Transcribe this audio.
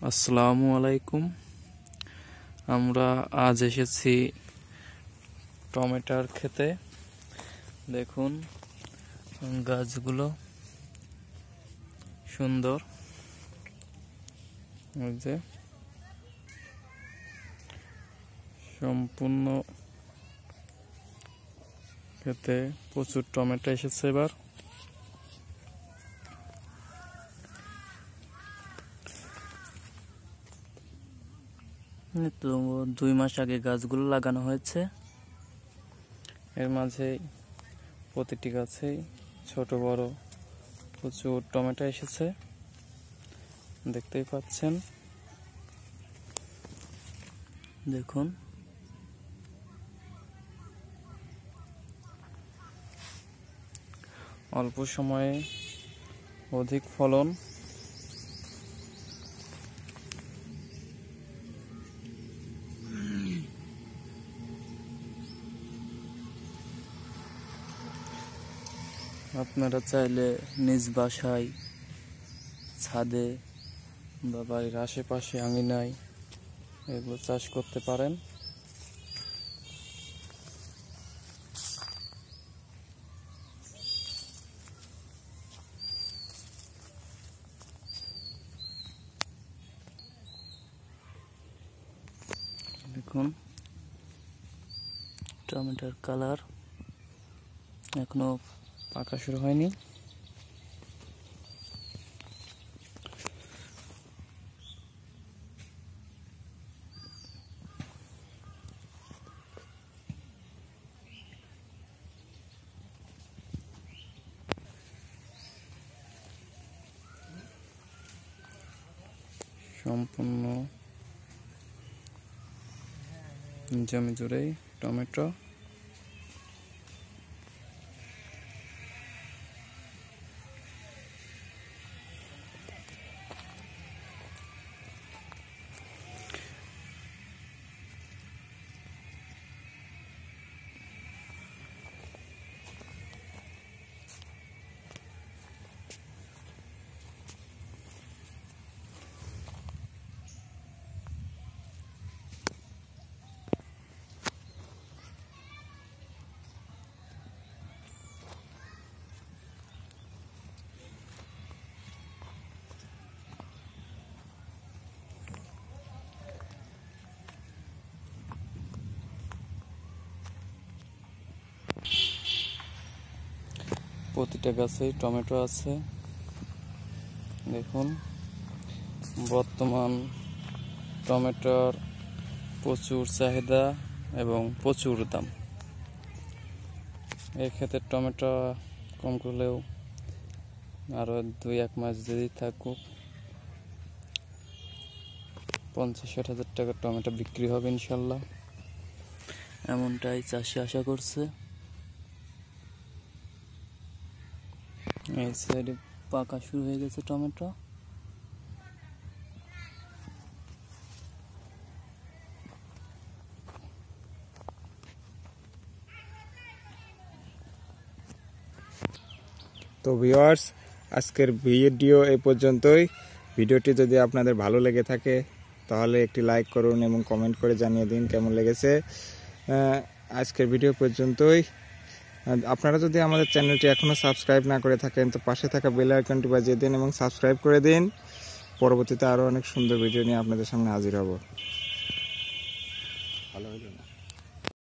আসসালামু আলাইকুম। আমরা আজ এসেছি টমেটোর ক্ষেতে। দেখুন গাছগুলো সুন্দর, এই যে সম্পূর্ণ ক্ষেতে প্রচুর টমেটো এসেছে এবার। তো 2 মাস আগে গাছগুলো লাগানো হয়েছে। এর মাঝে প্রতিটি গাছেই ছোট বড় প্রচুর টমেটো এসেছে, দেখতেই পাচ্ছেন। দেখুন অল্প সময়ে অধিক ফলন। আপনারা চাইলে নিজ বাসায়, ছাদে বা বাড়ির আশেপাশে আঙিনায় এগুলো চাষ করতে পারেন। দেখুন টমেটোর কালার এখনো পাকা শুরু হয়নি। সম্পূর্ণ জমি জুড়েই টমেটো। প্রতিটা গাছেই টমেটো আছে। দেখুন বর্তমান টমেটোর প্রচুর চাহিদা এবং প্রচুর দাম। এই ক্ষেতের টমেটো কম করলেও আরো 2-1 মাস যদি থাকুক 50-60 হাজার টাকার টমেটো বিক্রি হবে ইনশাল্লাহ, এমনটাই চাষি আশা করছে। এই সাইডে পাকা শুরু হয়ে গেছে টমেটো। তো ভিউয়ার্স, আজকের ভিডিও এই পর্যন্তই। ভিডিওটি যদি আপনাদের ভালো লেগে থাকে তাহলে একটি লাইক করুন এবং কমেন্ট করে জানিয়ে দিন কেমন লেগেছে। আজকের ভিডিও পর্যন্তই। আপনারা যদি আমাদের চ্যানেলটি এখনও সাবস্ক্রাইব না করে থাকেন তো পাশে থাকা বেল আইকনটি বাজিয়ে দিন এবং সাবস্ক্রাইব করে দিন। পরবর্তীতে আরও অনেক সুন্দর ভিডিও নিয়ে আপনাদের সামনে হাজির হব। ভালো হলো না?